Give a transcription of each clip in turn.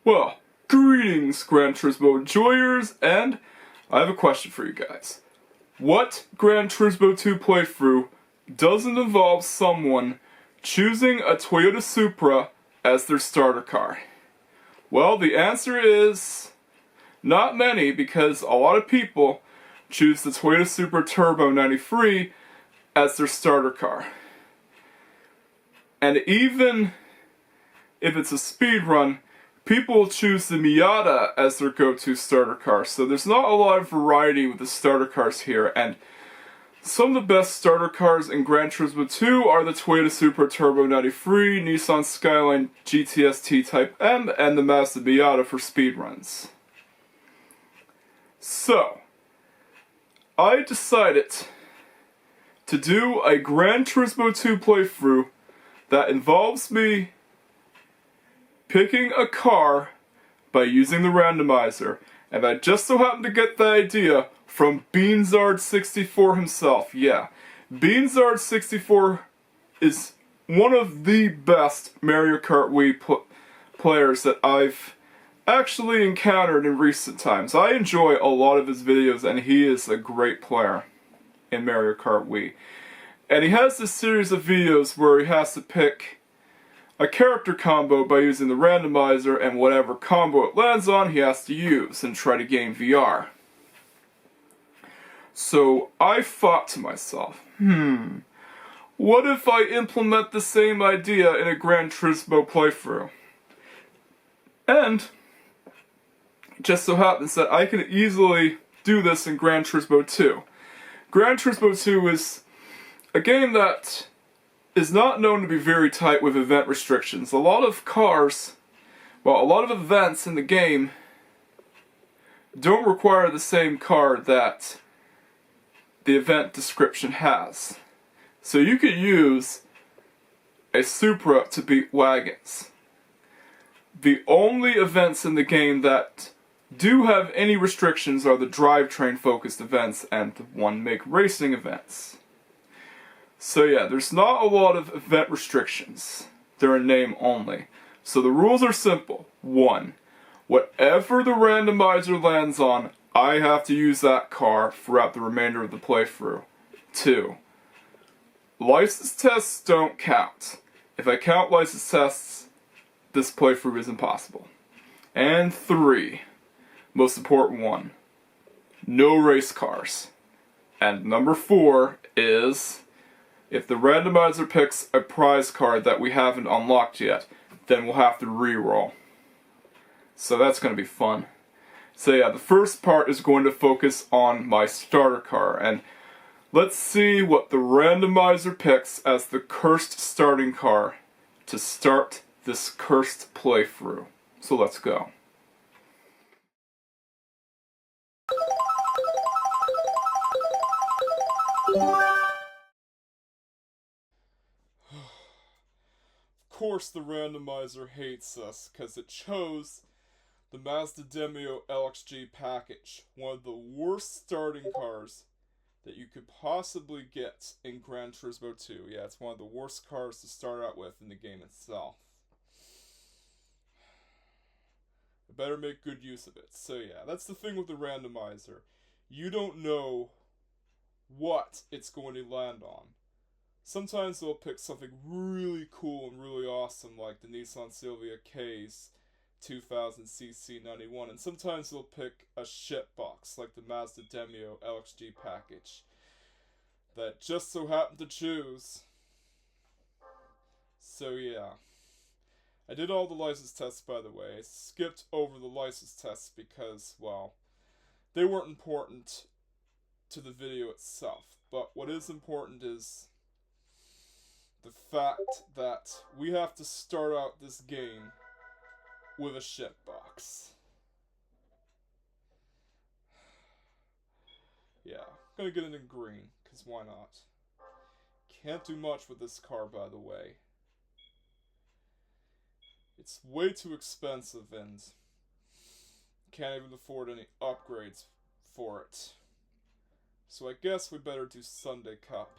Well, greetings, Gran Turismo enjoyers, and I have a question for you guys. What Gran Turismo 2 playthrough doesn't involve someone choosing a Toyota Supra as their starter car? Well, the answer is not many, because a lot of people choose the Toyota Supra Turbo 93 as their starter car. And even if it's a speedrun, people will choose the Miata as their go-to starter car. So there's not a lot of variety with the starter cars here, and some of the best starter cars in Gran Turismo 2 are the Toyota Supra Turbo 93, Nissan Skyline GTS-T Type M, and the Mazda Miata for speedruns. So, I decided to do a Gran Turismo 2 playthrough that involves me picking a car by using the randomizer, and I just so happened to get the idea from Beanzard64 himself. Yeah, Beanzard64 is one of the best Mario Kart Wii players that I've actually encountered in recent times. I enjoy a lot of his videos, and he is a great player in Mario Kart Wii. And he has this series of videos where he has to pick a character combo by using the randomizer, and whatever combo it lands on, he has to use and try to gain VR. So I thought to myself, what if I implement the same idea in a Gran Turismo playthrough? And it just so happens that I can easily do this in Gran Turismo 2. Gran Turismo 2 is a game that is not known to be very tight with event restrictions. A lot of events in the game don't require the same car that the event description has. So you could use a Supra to beat wagons. The only events in the game that do have any restrictions are the drivetrain focused events and the one-make racing events. So yeah, there's not a lot of event restrictions. They're in name only. So the rules are simple. 1. Whatever the randomizer lands on, I have to use that car throughout the remainder of the playthrough. 2. License tests don't count. If I count license tests, this playthrough is impossible. And 3. Most important one. No race cars. And number 4 is, if the randomizer picks a prize card that we haven't unlocked yet, then we'll have to re-roll. So that's going to be fun. So yeah, the first part is going to focus on my starter car, and let's see what the randomizer picks as the cursed starting car to start this cursed playthrough. So let's go. Of course the randomizer hates us, because it chose the Mazda MX-5 LXG package, one of the worst starting cars that you could possibly get in Gran Turismo 2. Yeah, it's one of the worst cars to start out with in the game itself. I better make good use of it. So yeah, that's the thing with the randomizer. You don't know what it's going to land on. Sometimes they'll pick something really cool and really awesome, like the Nissan Silvia K's 2000cc 91, and sometimes they'll pick a shitbox like the Mazda MX-5 LXG package that just so happened to choose. So yeah, I did all the license tests, by the way. I skipped over the license tests because, well, they weren't important to the video itself. But what is important is the fact that we have to start out this game with a shitbox. Yeah, I'm gonna get it in green, because why not? Can't do much with this car, by the way. It's way too expensive and can't even afford any upgrades for it. So I guess we better do Sunday Cup.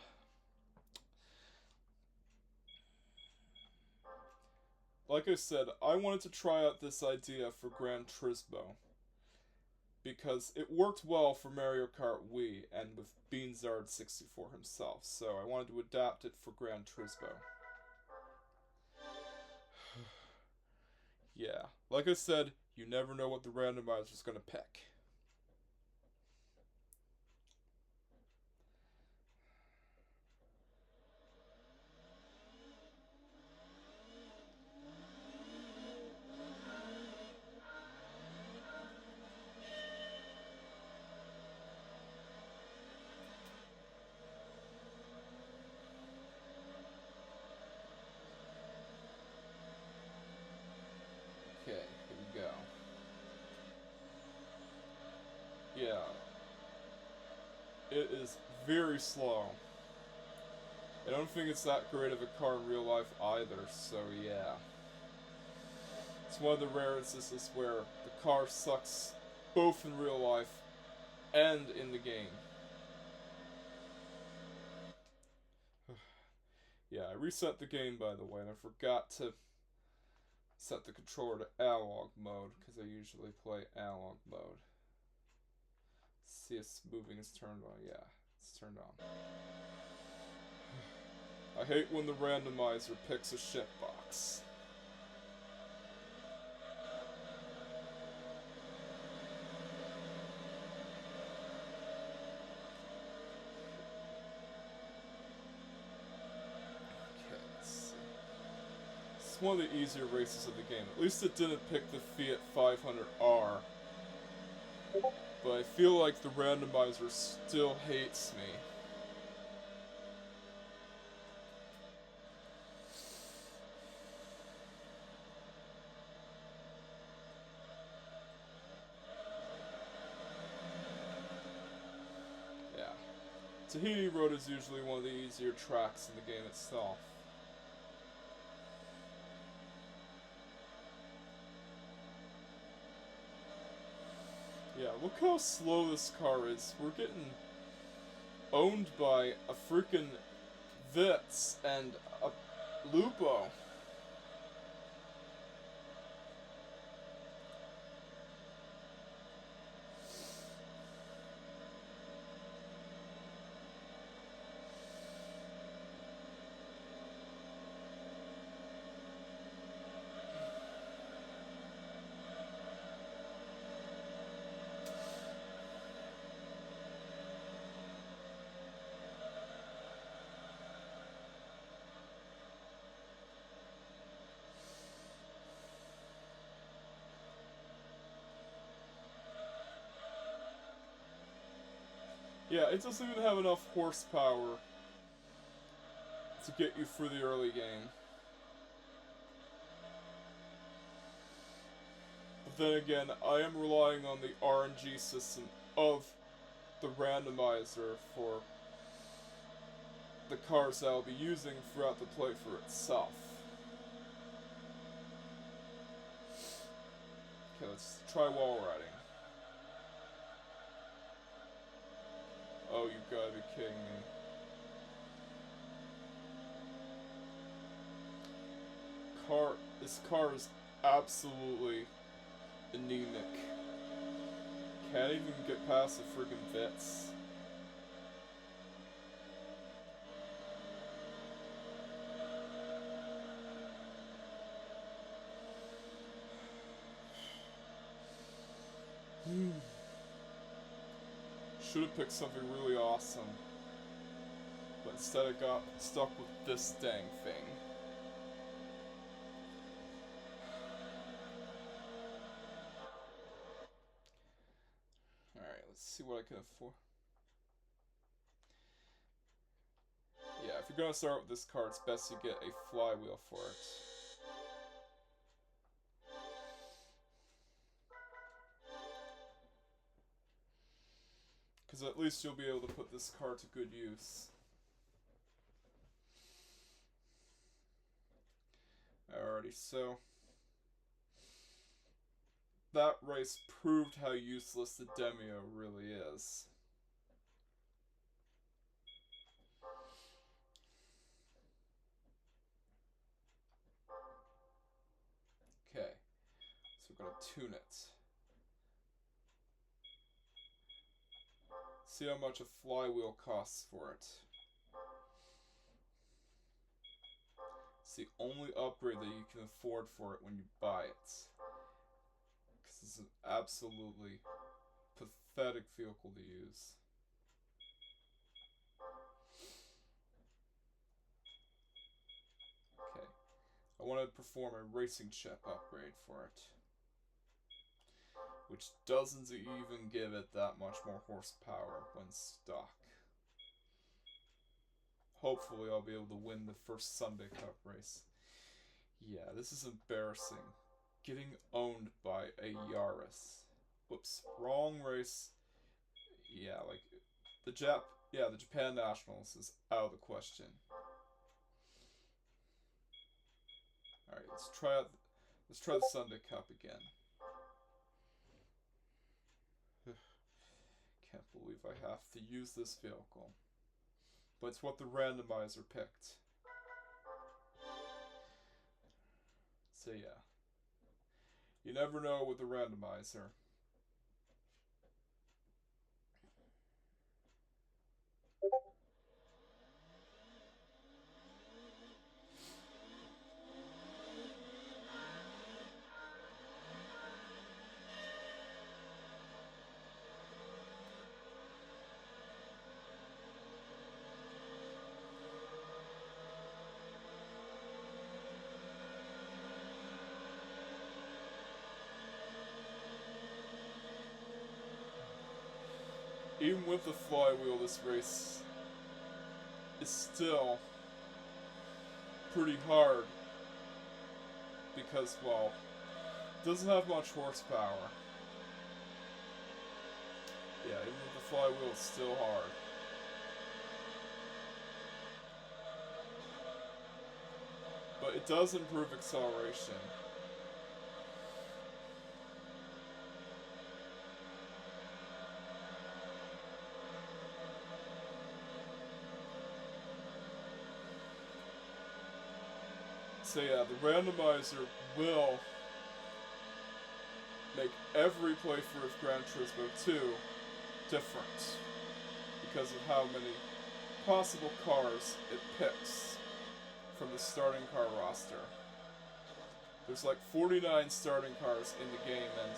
Like I said, I wanted to try out this idea for Gran Turismo, because it worked well for Mario Kart Wii and with Beanzard64 himself, so I wanted to adapt it for Gran Turismo. Yeah, like I said, you never know what the randomizer is going to pick. Okay, here we go. Yeah, it is very slow. I don't think it's that great of a car in real life either, so yeah. It's one of the rare instances where the car sucks both in real life and in the game. Yeah, I reset the game, by the way, and I forgot to set the controller to analog mode, because I usually play analog mode. See if moving is turned on. Yeah, it's turned on. I hate when the randomizer picks a shitbox. Okay, let's see. It's one of the easier races of the game. At least it didn't pick the Fiat 500R. But I feel like the randomizer still hates me. Yeah. Tahiti Road is usually one of the easier tracks in the game itself. Yeah, look how slow this car is. We're getting owned by a freaking Vitz and a Lupo. Yeah, it doesn't even have enough horsepower to get you through the early game. But then again, I am relying on the RNG system of the randomizer for the cars that I'll be using throughout the playthrough itself. Okay, let's try wall riding. Oh, you gotta be kidding me. This car is absolutely anemic. Can't even get past the friggin' Vitz. Should have picked something really awesome. But instead I got stuck with this dang thing. Alright, let's see what I can afford. Yeah, if you're gonna start with this car, it's best to get a flywheel for it. Because at least you'll be able to put this car to good use. Alrighty, so that race proved how useless the Demio really is. tune it. See how much a flywheel costs for it. It's the only upgrade that you can afford for it when you buy it. Because it's an absolutely pathetic vehicle to use. Okay. I want to perform a racing chip upgrade for it. Which doesn't even give it that much more horsepower when stock. Hopefully I'll be able to win the first Sunday Cup race. Yeah, this is embarrassing. Getting owned by a Yaris. Whoops, wrong race. Yeah, like the Japan Nationals is out of the question. All right, let's try the Sunday Cup again. Can't believe I have to use this vehicle. But it's what the randomizer picked. So yeah. You never know with the randomizer. Even with the flywheel, this race is still pretty hard because, well, it doesn't have much horsepower. Yeah, even with the flywheel, it's still hard. But it does improve acceleration. So yeah, the randomizer will make every playthrough of Gran Turismo 2 different because of how many possible cars it picks from the starting car roster. There's like 49 starting cars in the game and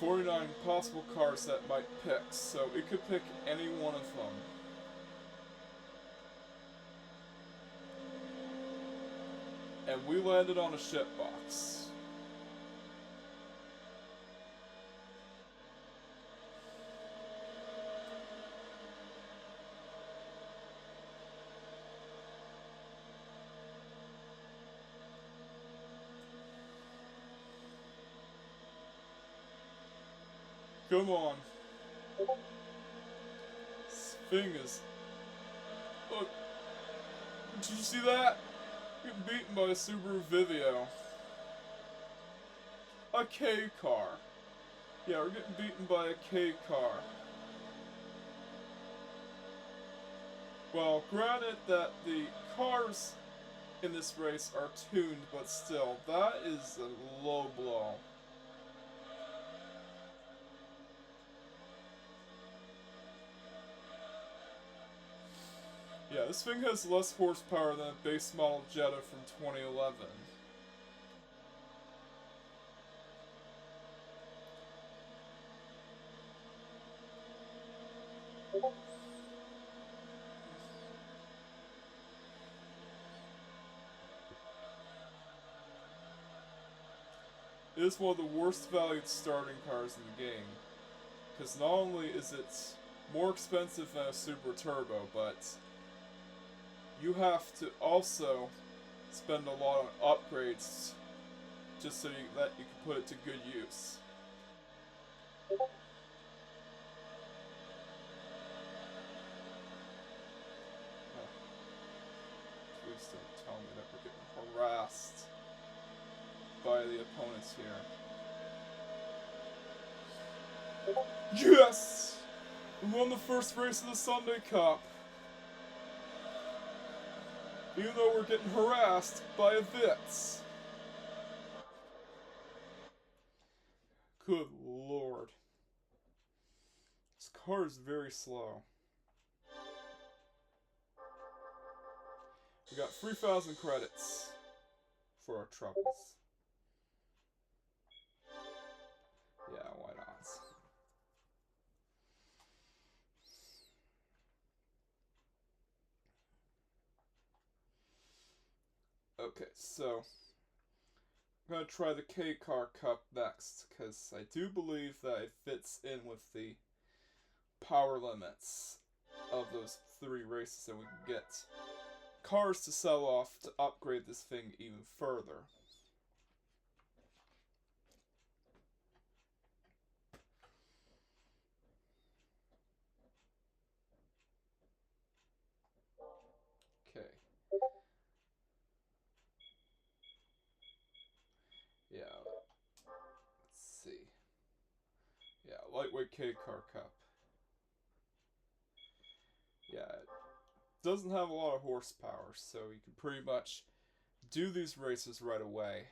49 possible cars that might pick, so it could pick any one of them. And we landed on a shitbox. Come on. This thing is... Look. Did you see that? Getting beaten by a Subaru Vivio. A K car. Yeah, we're getting beaten by a K car. Well, granted that the cars in this race are tuned, but still, that is a low blow. Yeah, this thing has less horsepower than a base model Jetta from 2011. It is one of the worst valued starting cars in the game, because not only is it more expensive than a Supra Turbo, but you have to also spend a lot on upgrades just so that you can put it to good use. Oh, please don't tell me that we're getting harassed by the opponents here. Yes! We won the first race of the Sunday Cup. Even though we're getting harassed by a Vitz. Good lord. This car is very slow. We got 3,000 credits for our troubles. Yeah, why not? Okay, so I'm gonna try the K-Car Cup next, because I do believe that it fits in with the power limits of those 3 races, and we can get cars to sell off to upgrade this thing even further. Okay. Yeah, let's see. Yeah, lightweight K-Car Cup. Yeah, it doesn't have a lot of horsepower, so you can pretty much do these races right away.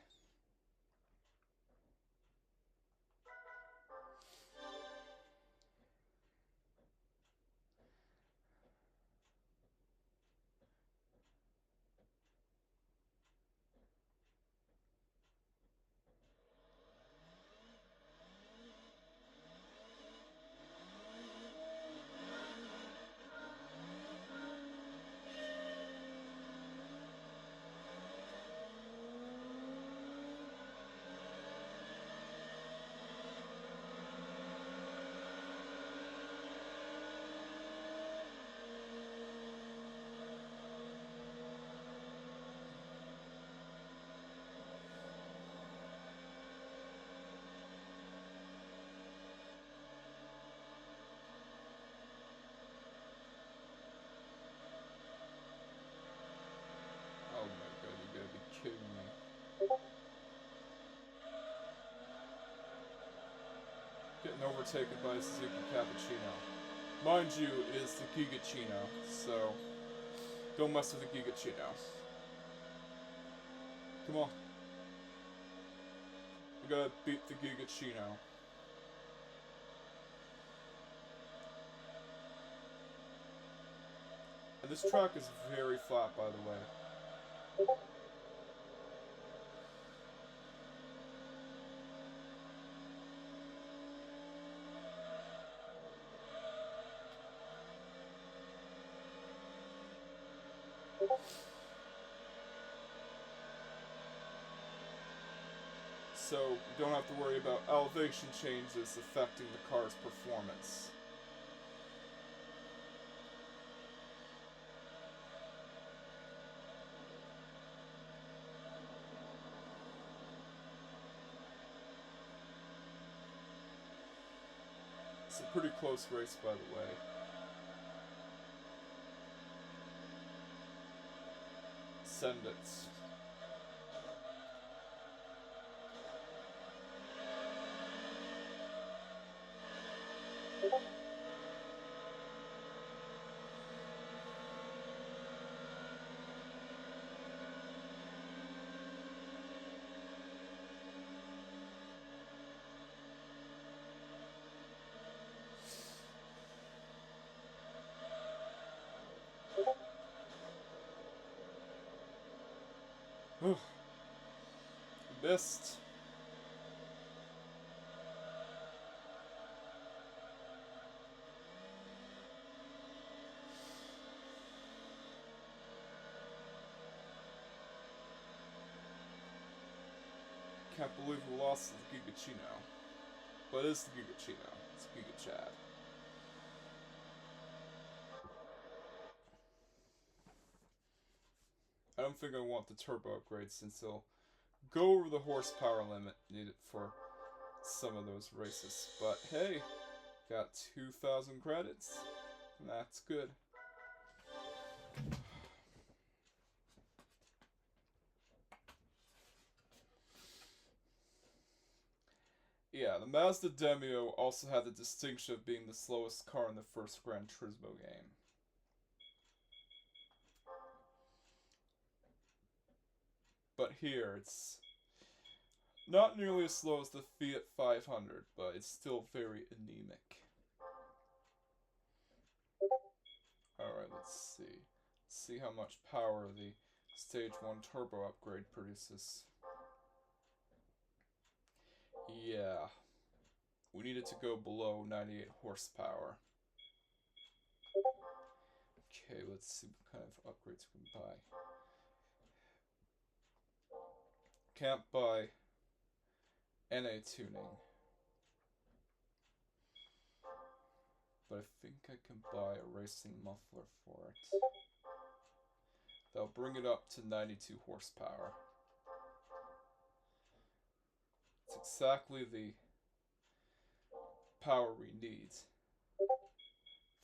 Oh my god, you gotta be kidding me. Getting overtaken by a Suzuki Cappuccino. Mind you, it is the Gigachino, so don't mess with the Gigachino. Come on. We gotta beat the Gigachino. And this track is very flat, by the way. So you don't have to worry about elevation changes affecting the car's performance. It's a pretty close race, by the way. Send it. Missed. Can't believe we lost to the Gigachino. But it is the Gigachino. It's Giga Chad. I don't think I want the turbo upgrade since it'll go over the horsepower limit needed for some of those races. But hey, got 2,000 credits. That's good. Yeah, the Mazda Demio also had the distinction of being the slowest car in the first Gran Turismo game. But here, it's Not nearly as slow as the Fiat 500, but it's still very anemic. Alright, let's see. See how much power the Stage 1 turbo upgrade produces. Yeah. We need it to go below 98 horsepower. Okay, let's see what kind of upgrades we can buy. Can't buy NA tuning. But I think I can buy a racing muffler for it. That'll bring it up to 92 horsepower. It's exactly the power we need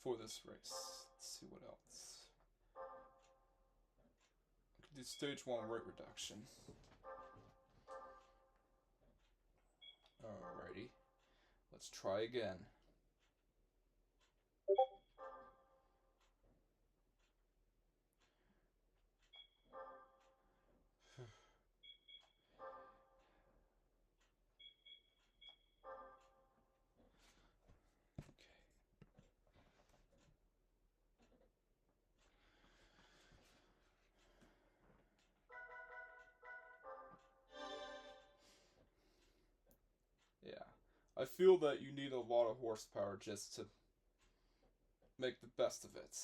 for this race. Let's see what else. I can do stage 1 weight reduction. Alrighty. Let's try again. Yeah. I feel that you need a lot of horsepower just to make the best of it.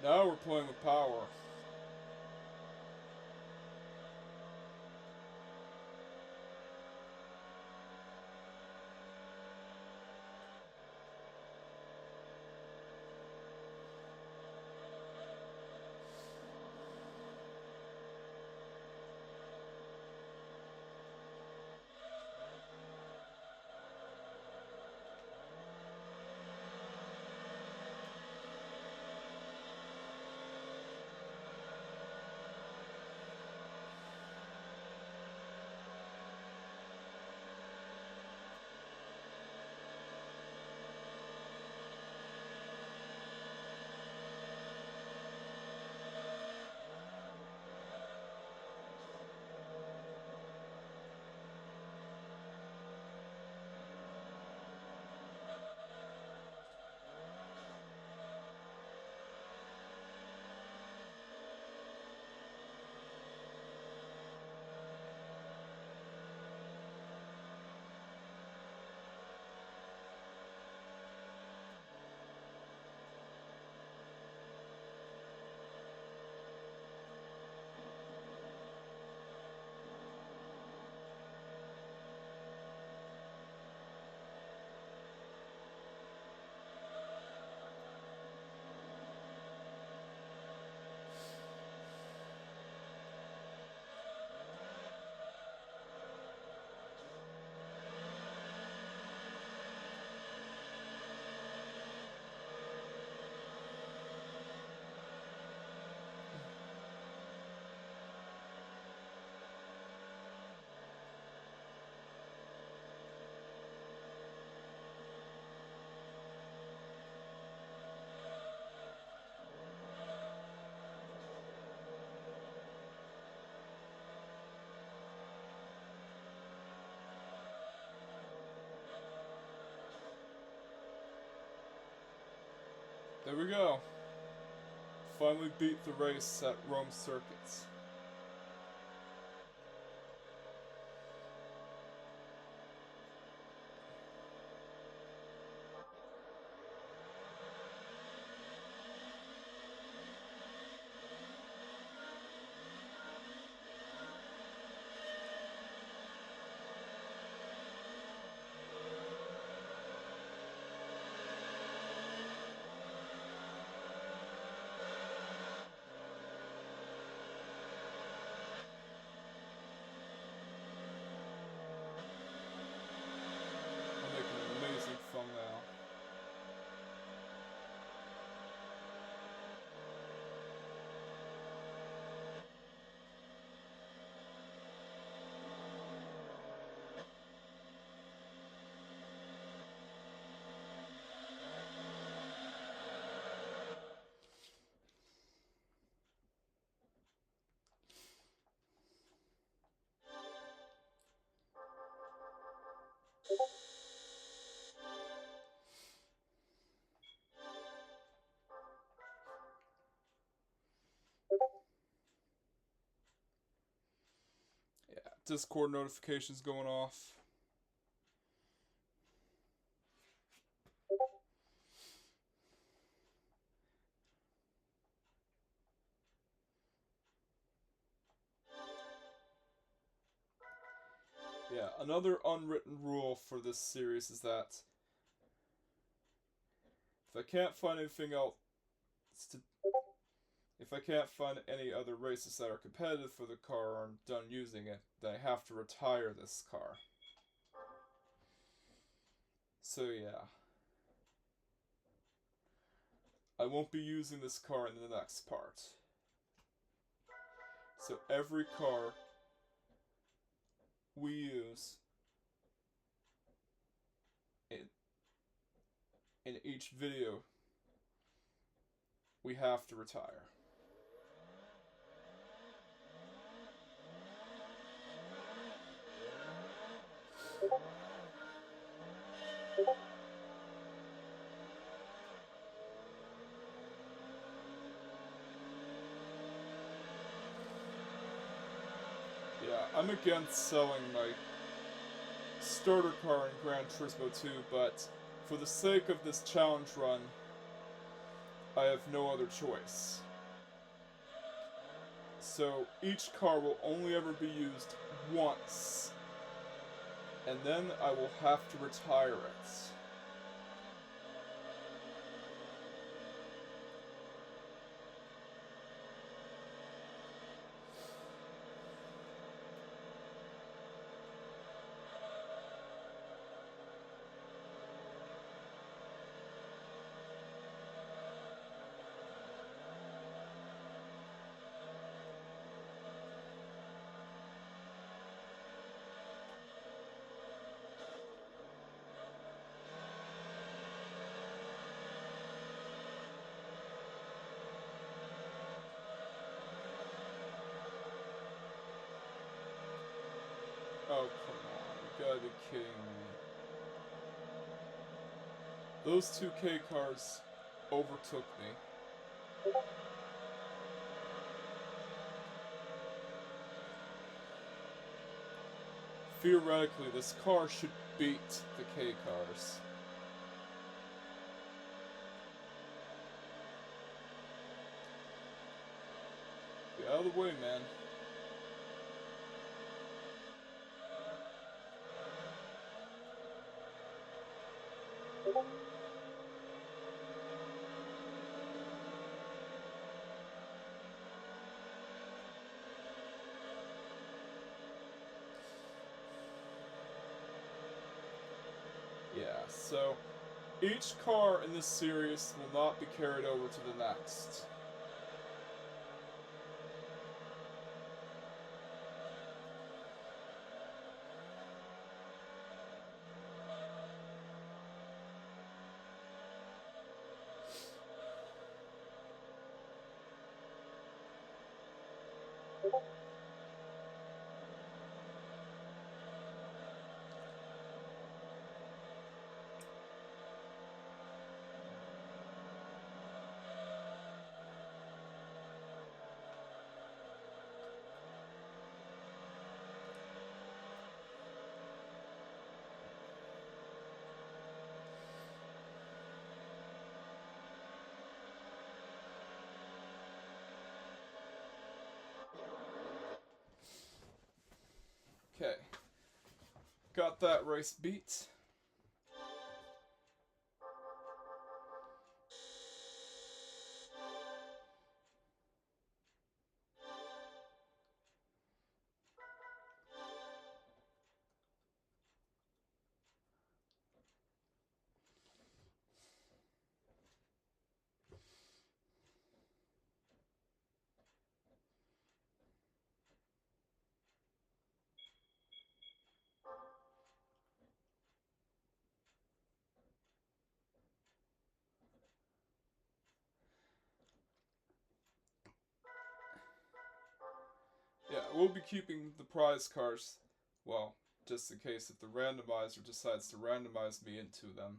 Now we're playing with power. There we go. Finally beat the race at Rome Circuits. Discord notifications going off. Yeah, another unwritten rule for this series is that if I can't find anything else to... If I can't find any other races that are competitive for the car or I'm done using it, then I have to retire this car. So yeah. I won't be using this car in the next part. So every car we use in each video, we have to retire. Yeah, I'm against selling my starter car in Gran Turismo 2, but for the sake of this challenge run, I have no other choice. So each car will only ever be used once, and then I will have to retire it. Oh, come on. You gotta be kidding me. Those 2K cars overtook me. Theoretically, this car should beat the K cars. Get out of the way, man. Yeah, so each car in this series will not be carried over to the next. Okay. Got that race beat. Yeah, we'll be keeping the prize cars, well, just in case if the randomizer decides to randomize me into them.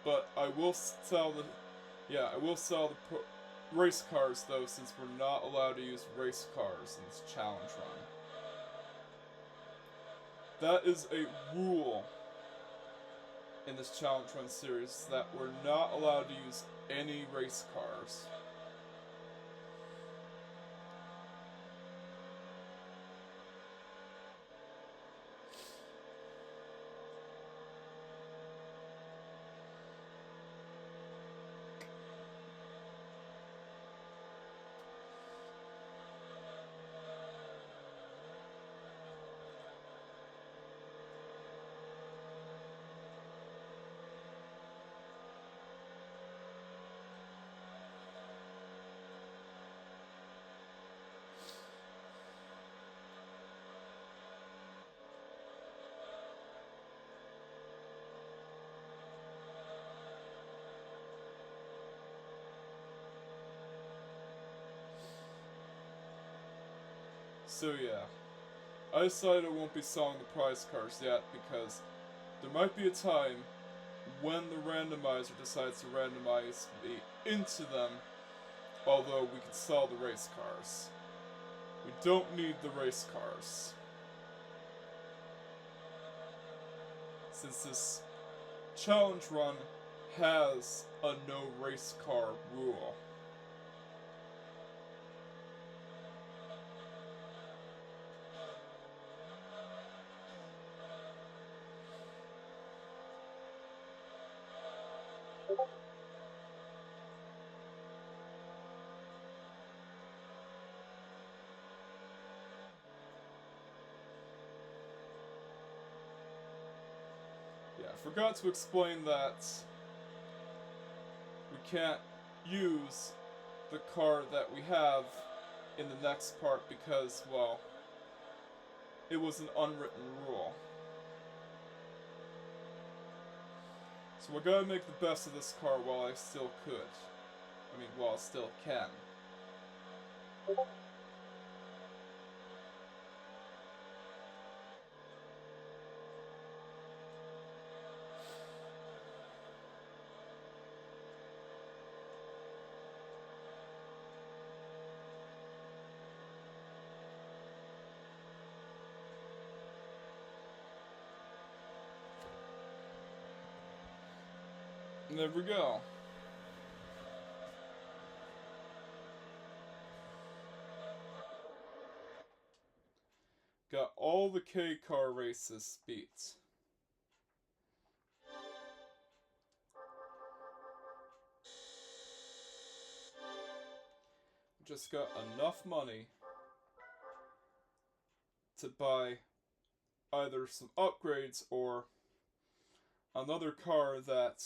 But I will sell the, I will sell the race cars though, since we're not allowed to use race cars in this challenge run. That is a rule in this challenge run series, that we're not allowed to use any race cars. So yeah, I decided I won't be selling the prize cars yet because there might be a time when the randomizer decides to randomize me into them, although we can sell the race cars. We don't need the race cars, since this challenge run has a no race car rule. Yeah, I forgot to explain that we can't use the car that we have in the next part because, well, it was an unwritten rule. So I gotta make the best of this car while I still could. While I still can. And there we go. Got all the K car races beat. Just got enough money to buy either some upgrades or another car that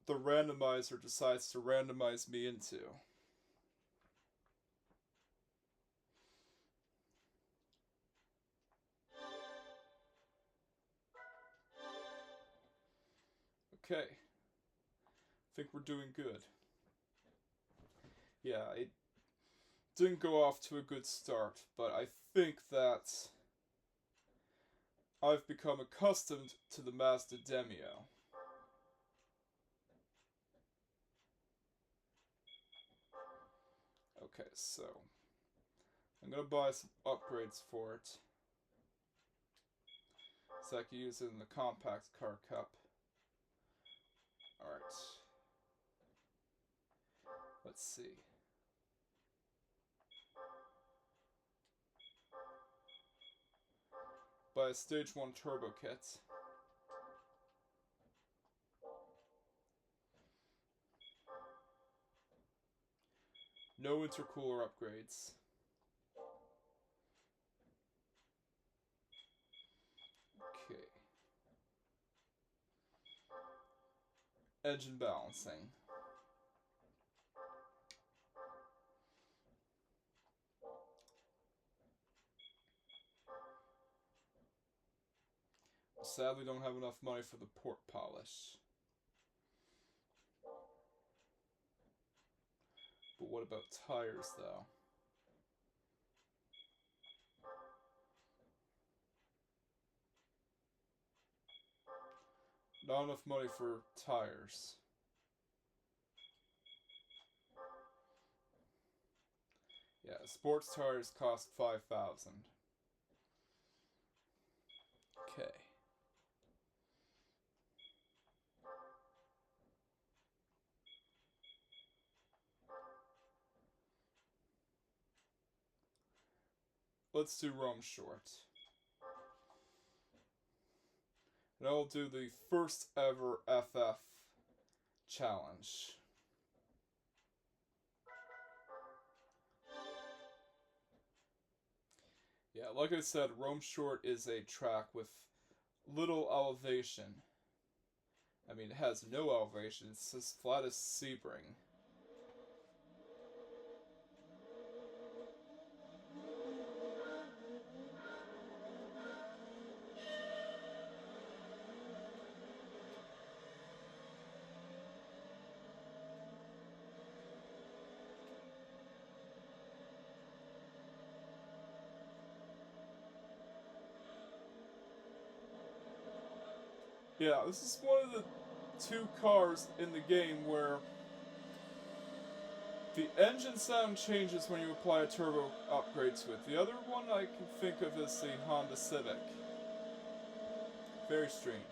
the randomizer decides to randomize me into. Okay. I think we're doing good. Yeah, it didn't go off to a good start, but I think that I've become accustomed to the Mazda Demio. Okay, so I'm gonna buy some upgrades for it, so I can use it in the compact car cup. Alright. Let's see. Buy a stage 1 turbo kit. No intercooler upgrades. Okay. Engine balancing. Sadly, don't have enough money for the port polish. But what about tires, though? Not enough money for tires. Yeah, sports tires cost $5,000. Okay. Let's do Rome short. And I'll do the first ever FF challenge. Yeah, like I said, Rome short is a track with little elevation. I mean, it has no elevation, it's as flat as Sebring. Yeah, this is one of the two cars in the game where the engine sound changes when you apply a turbo upgrade to it. The other one I can think of is the Honda Civic. Very strange.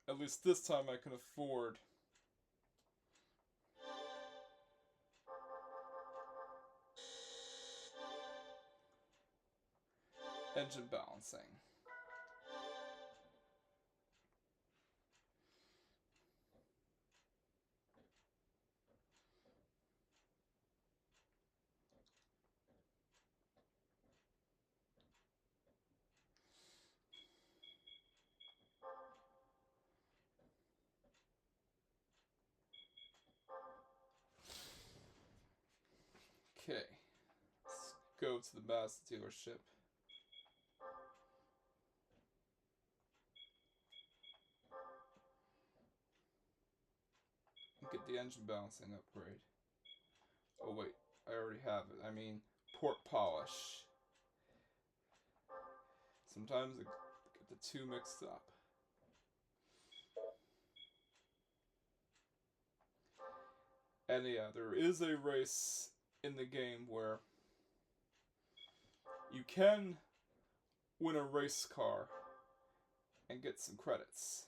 At least this time I can afford engine balancing. Okay, let's go to the Mazda dealership. And get the engine balancing upgrade. Oh wait, I already have it. I mean, port polish. Sometimes I get the two mixed up. And yeah, there is a race in the game where you can win a race car and get some credits.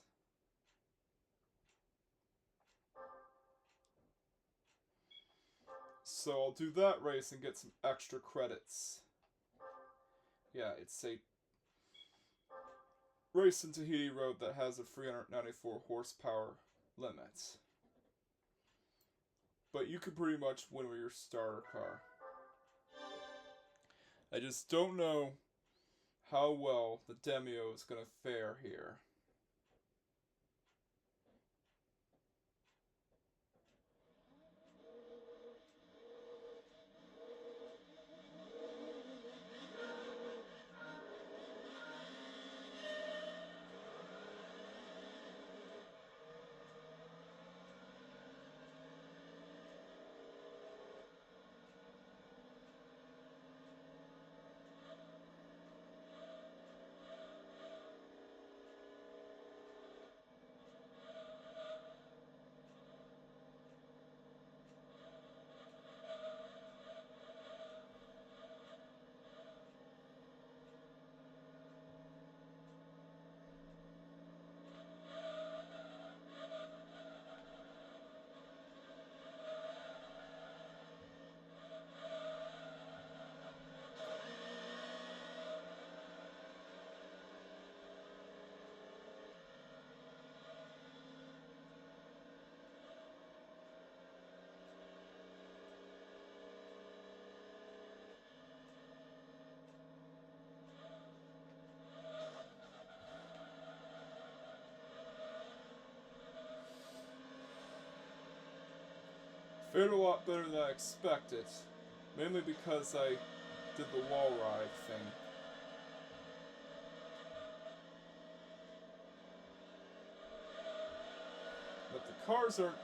So I'll do that race and get some extra credits. Yeah, it's a race in Tahiti Road that has a 394 horsepower limit. But you could pretty much win with your starter car. I just don't know how well the Demio is going to fare here. Fared a lot better than I expected, mainly because I did the wall ride thing. But the cars aren't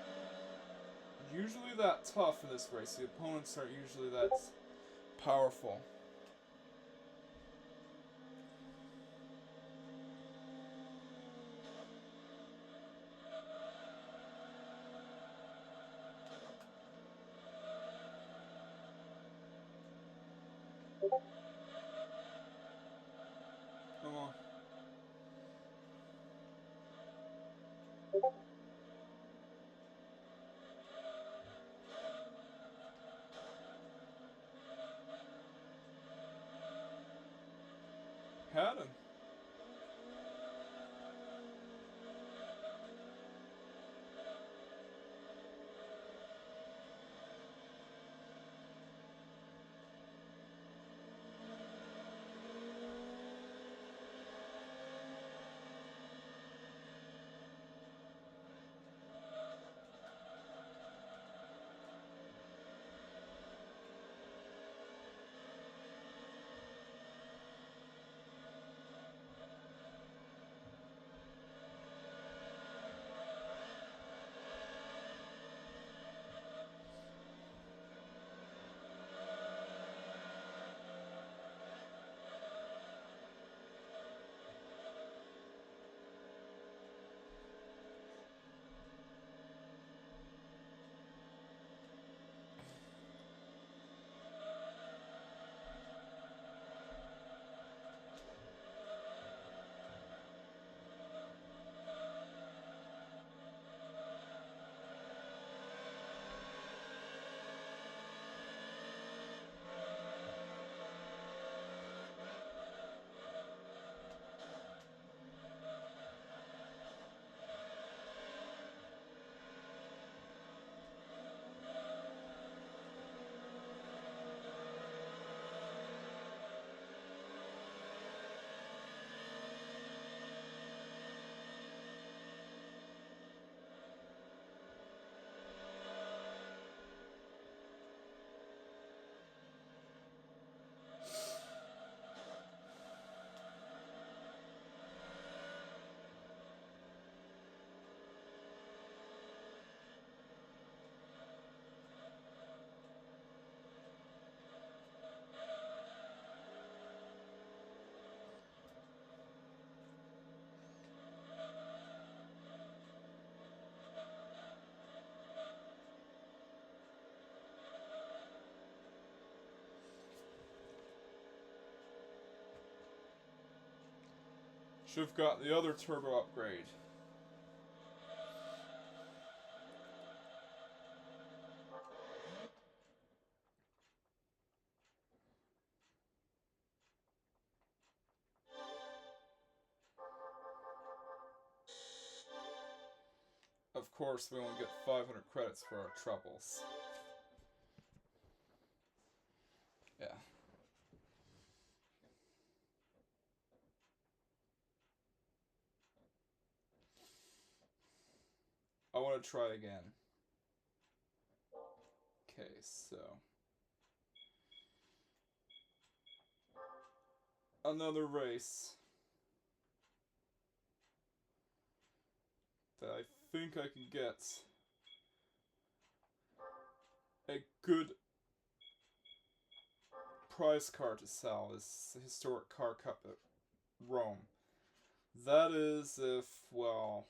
usually that tough in this race. The opponents aren't usually that powerful. Come on. Had him. Should have got the other turbo upgrade. of course, we only get 500 credits for our troubles. Yeah. I want to try again. Okay, so... another race that I think I can get a good prize car to sell is the Historic Car Cup at Rome. That is if, well,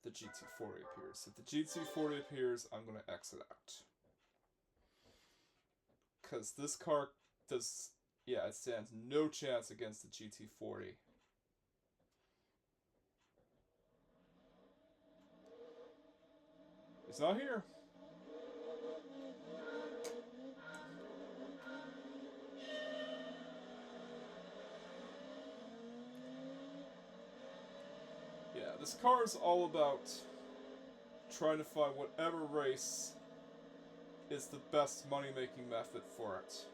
the GT40 appears. If the GT40 appears, I'm going to exit out. Because this car does, yeah, it stands no chance against the GT40. It's not here. Yeah, this car is all about trying to find whatever race is the best money-making method for it.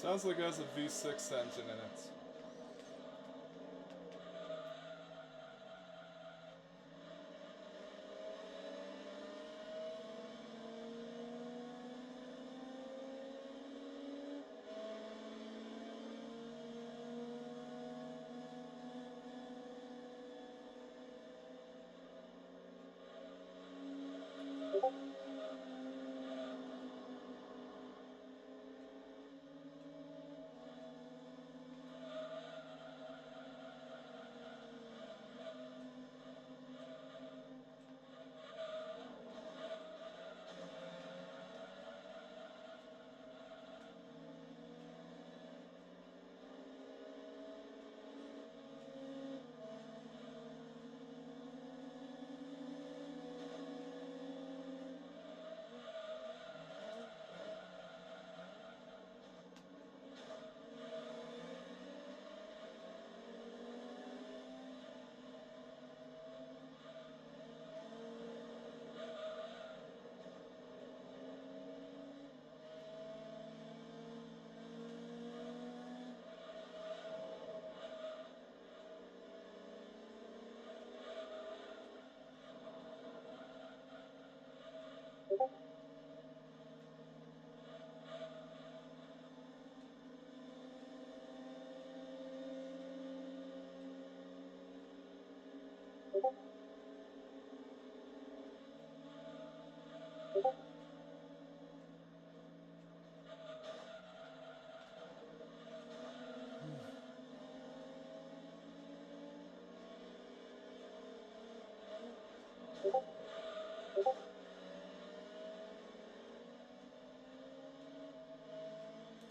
Sounds like it has a V6 engine in it.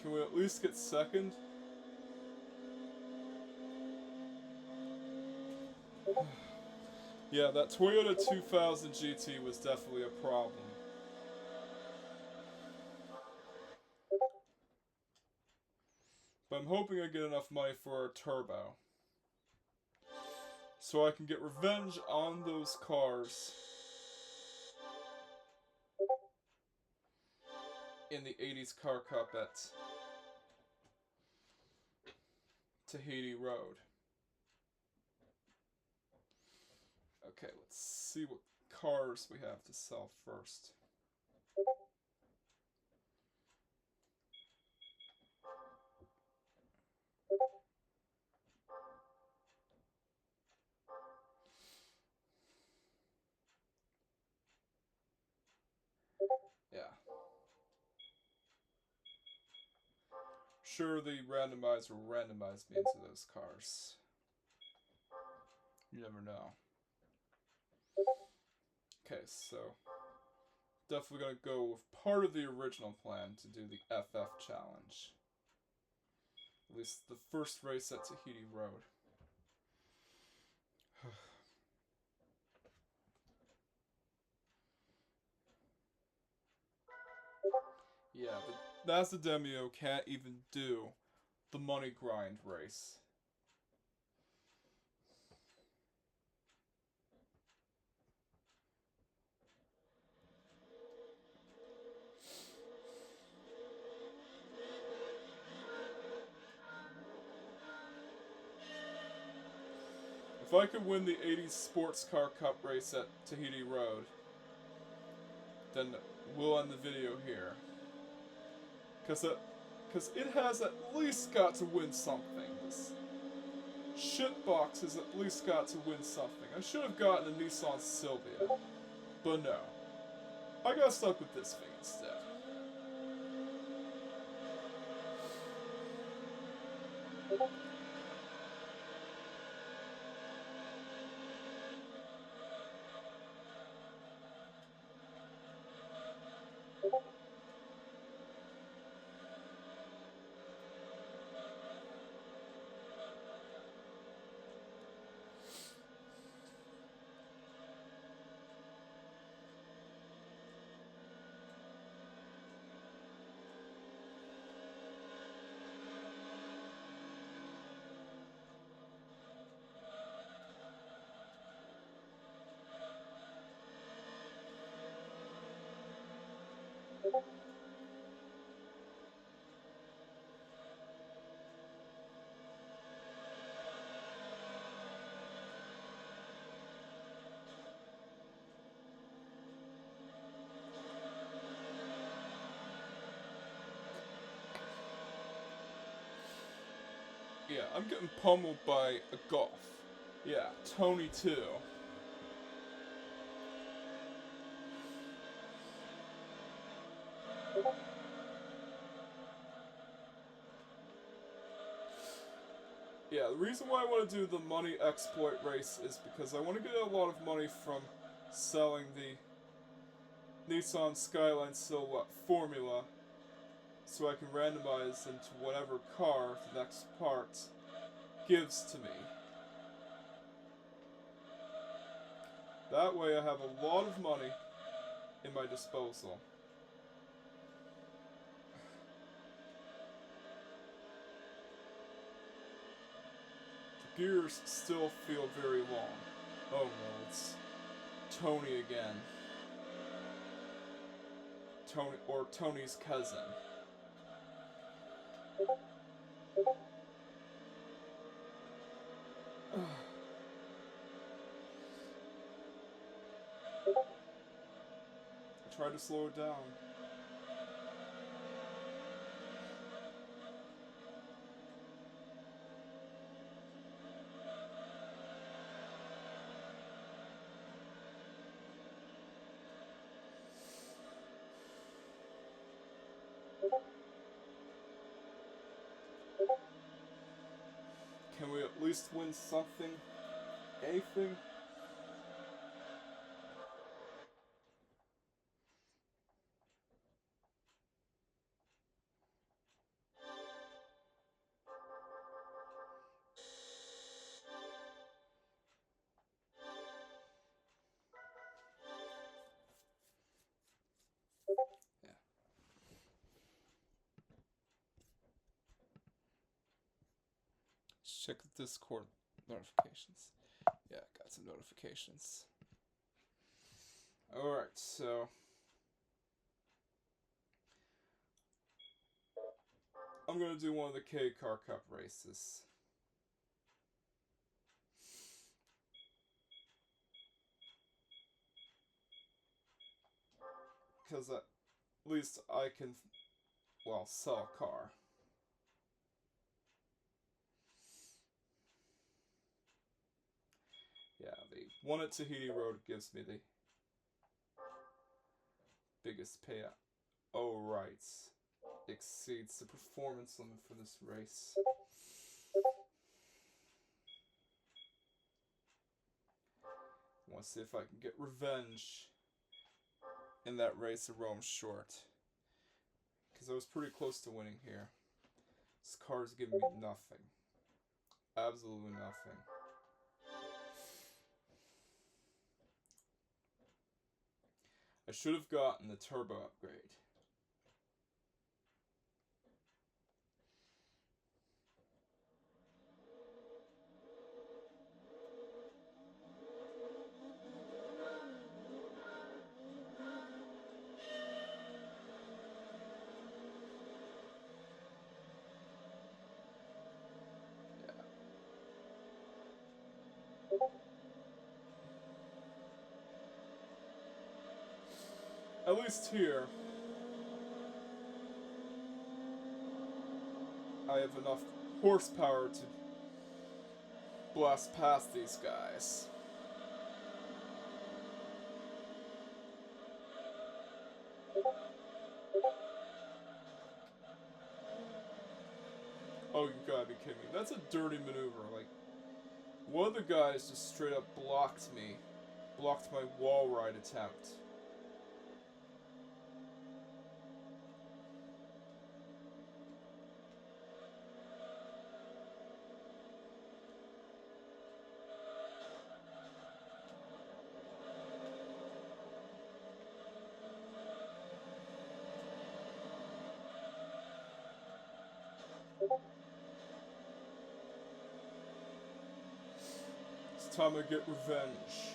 Can we at least get second? Yeah, that Toyota 2000 GT was definitely a problem. I'm hoping I get enough money for a turbo, so I can get revenge on those cars in the 80s Car Cup at Tahiti Road. Okay, let's see what cars we have to sell first. Yeah. Sure, the randomizer will randomize me into those cars. You never know. Okay, so definitely gonna go with part of the original plan to do the FF challenge. At least the first race at Tahiti Road. Yeah, the Mazda Demio can't even do the money grind race. If I could win the 80s Sports Car Cup race at Tahiti Road, then we'll end the video here. Because it has at least got to win something. This shitbox has at least got to win something. I should have gotten a Nissan Silvia, but no. I got stuck with this thing instead. Yeah, I'm getting pummeled by a Golf. Yeah, Tony too. Yeah, the reason why I want to do the money exploit race is because I want to get a lot of money from selling the Nissan Skyline Silhouette Formula so I can randomize into whatever car the next part gives to me. That way I have a lot of money in my disposal. The gears still feel very long. Oh no, it's Tony again. Tony, or Tony's cousin. I tried to slow it down. Can we at least win something? Anything? Yeah. check the Discord notifications. Yeah, got some notifications. Alright, so I'm gonna do one of the K Car Cup races. Because at least I can, well, sell a car. Yeah, the one at Tahiti Road gives me the biggest payout. Oh, right. Exceeds the performance limit for this race. I want to see if I can get revenge in that race of Rome short. Because I was pretty close to winning here. This car's giving me nothing. Absolutely nothing. I should have gotten the turbo upgrade. At least here, I have enough horsepower to blast past these guys. Oh, you gotta be kidding me. That's a dirty maneuver. Like, one of the guys just straight up blocked me. Blocked my wall ride attempt. It's time to get revenge.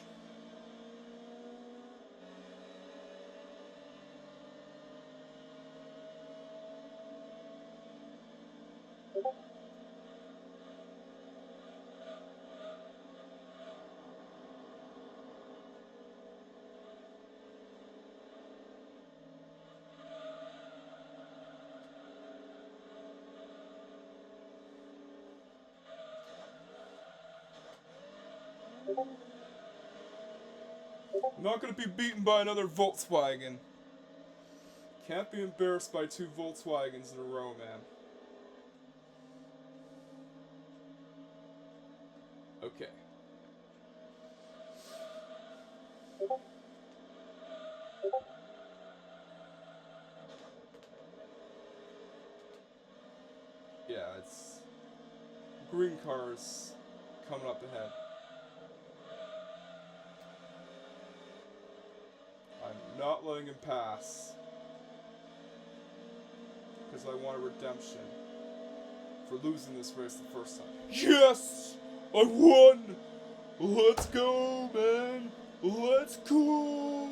I'm not gonna be beaten by another Volkswagen. Can't be embarrassed by two Volkswagens in a row, man. Okay. Yeah, it's green cars coming up ahead. I'm not letting him pass. Because I want a redemption for losing this race the first time. Yes! I won! Let's go, man! Let's go!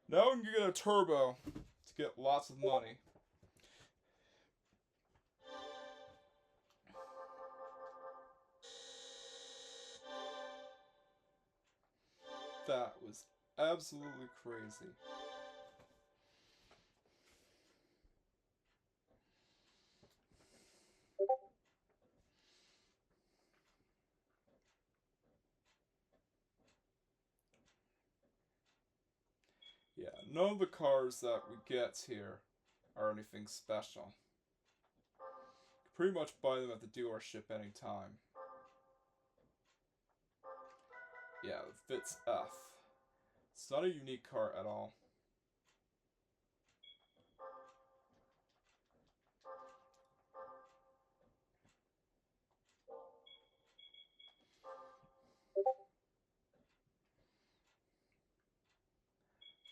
Now we can get a turbo to get lots of money. That was absolutely crazy. Yeah, none of the cars that we get here are anything special. You can pretty much buy them at the dealership anytime. Yeah, the Fitz F. It's not a unique car at all.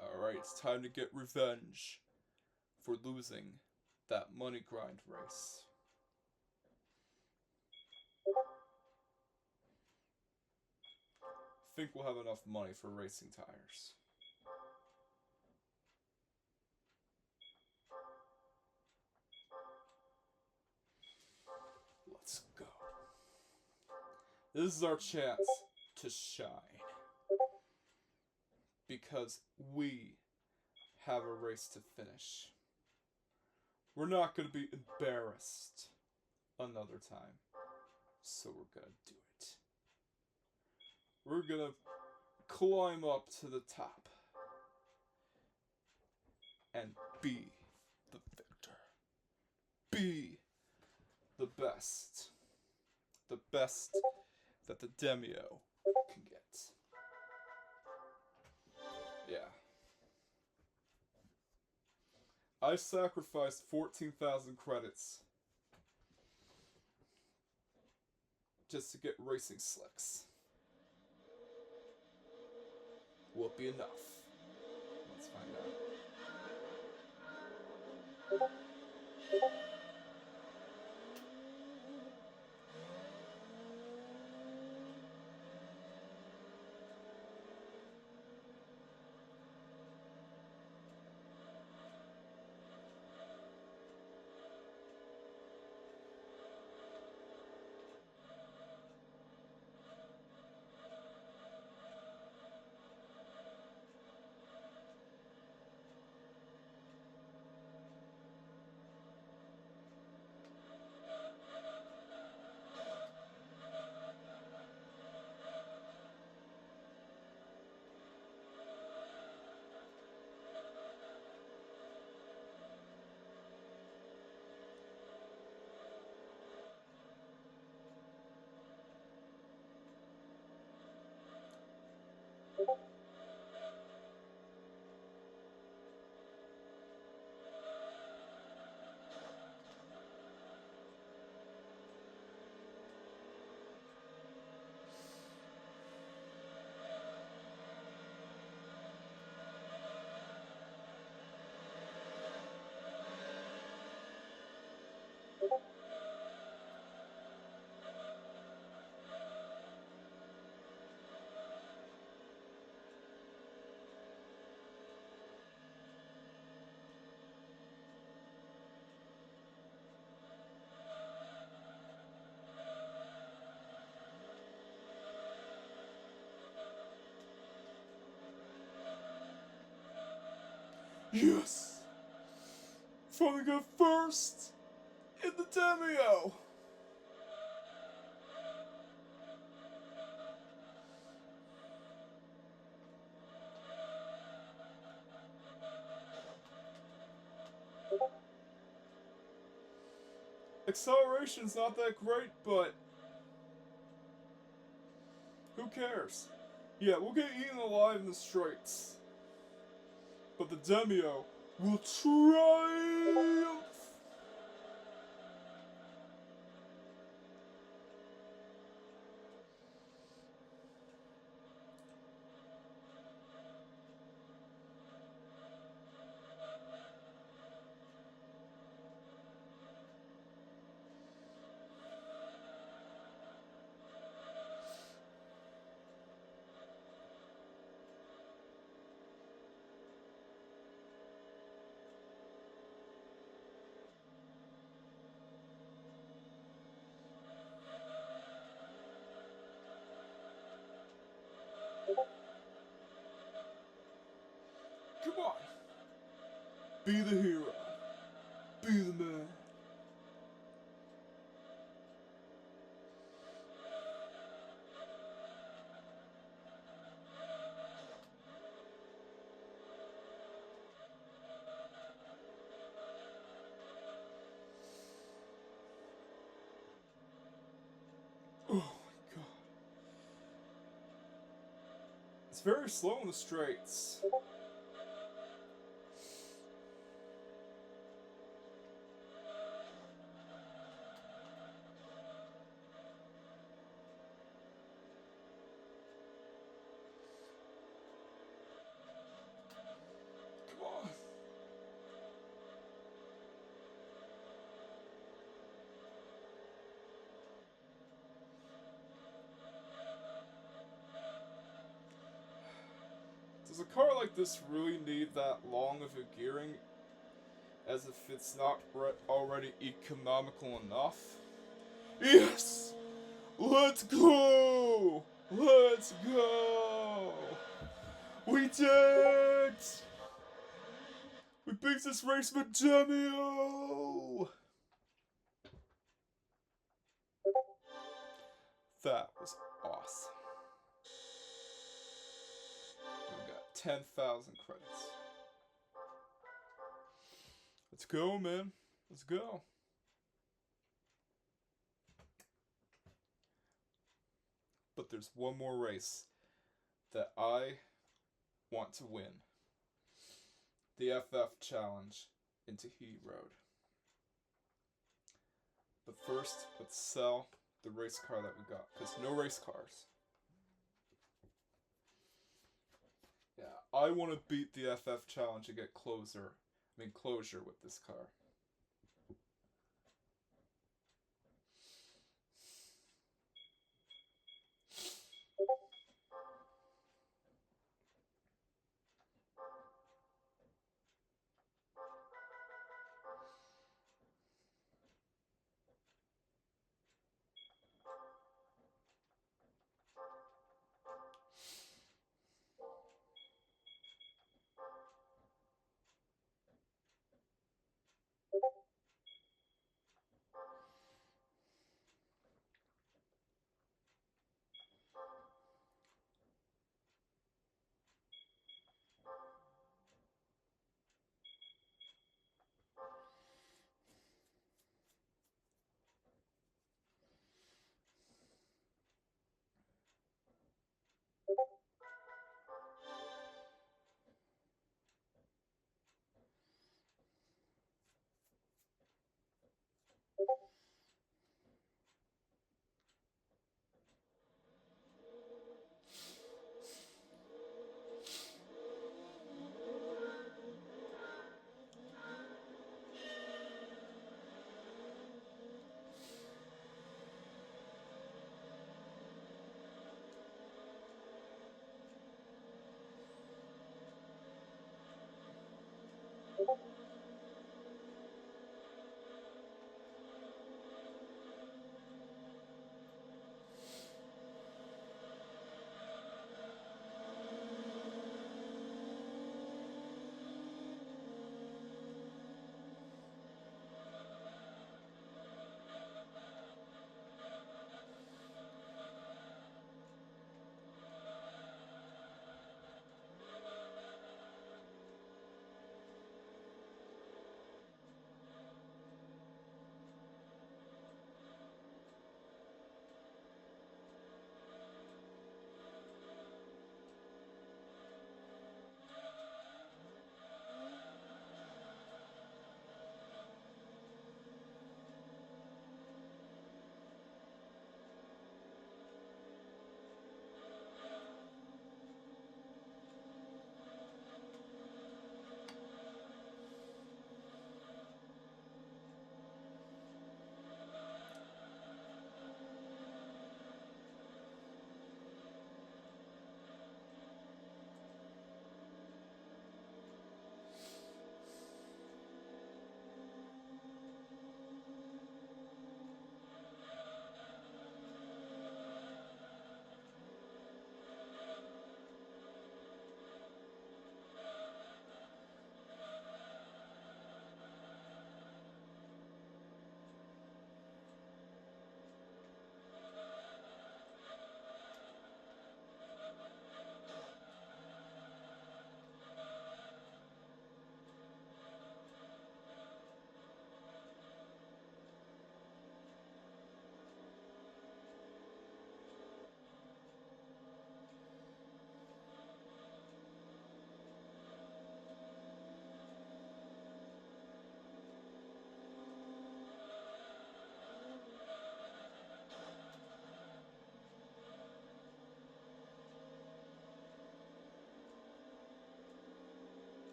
Alright, it's time to get revenge for losing that money grind race. I think we'll have enough money for racing tires. Let's go. This is our chance to shine. Because we have a race to finish. We're not going to be embarrassed another time. So we're going to do it. We're going to climb up to the top. And be the victor. Be the best. The best that the Demio can get. Yeah. I sacrificed 14,000 credits just to get racing slicks. Will it be enough? Let's find out. Yes! Finally got first in the Demio! Acceleration's not that great, but who cares? Yeah, we'll get eaten alive in the straights. But the Demio will triumph! Come on! Be the hero. Be the man. Oh my god. It's very slow in the straights. Come on. Does a car like this really need that long of a gearing, as if it's not already economical enough? Yes! Let's go! Let's go! We did it! We beat this race with Demio! That was awesome. We got 10,000 credits. Let's go, man. Let's go. But there's one more race that I want to win. The FF Challenge into Heat Road. But first, let's sell the race car that we got, because no race cars. Yeah, I want to beat the FF Challenge and get closure with this car.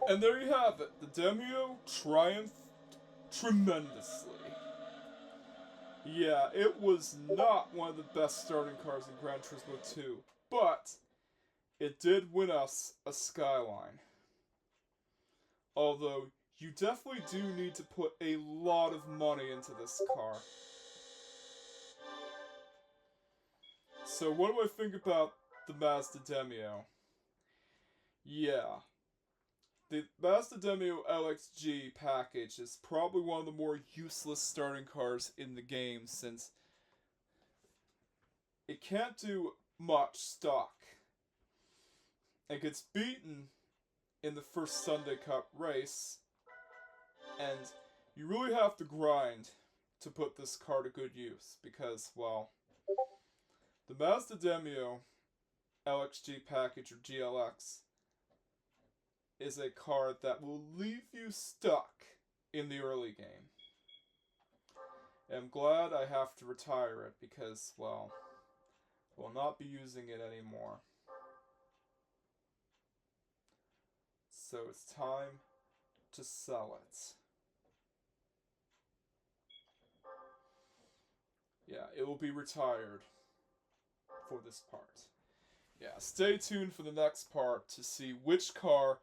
And there you have it. The Demio triumphed tremendously. Yeah, it was not one of the best starting cars in Gran Turismo 2, but it did win us a Skyline. Although, you definitely do need to put a lot of money into this car. So what do I think about the Mazda Demio? Yeah. The Mazda Demio LXG package is probably one of the more useless starting cars in the game since it can't do much stock. It gets beaten in the first Sunday Cup race, and you really have to grind to put this car to good use because, well, the Mazda Demio LXG package, or GLX, is a car that will leave you stuck in the early game. And I'm glad I have to retire it because, well, I will not be using it anymore. So it's time to sell it. Yeah, it will be retired for this part. Yeah, stay tuned for the next part to see which car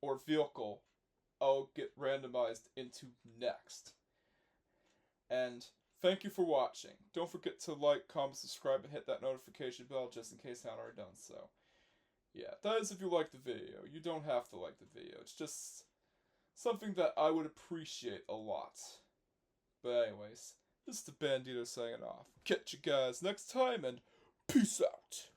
or vehicle I'll get randomized into next. And thank you for watching. Don't forget to like, comment, subscribe, and hit that notification bell just in case I haven't already done so. Yeah, that is if you like the video. You don't have to like the video. It's just something that I would appreciate a lot. But anyways, this is the Bandito signing off. Catch you guys next time, and peace out!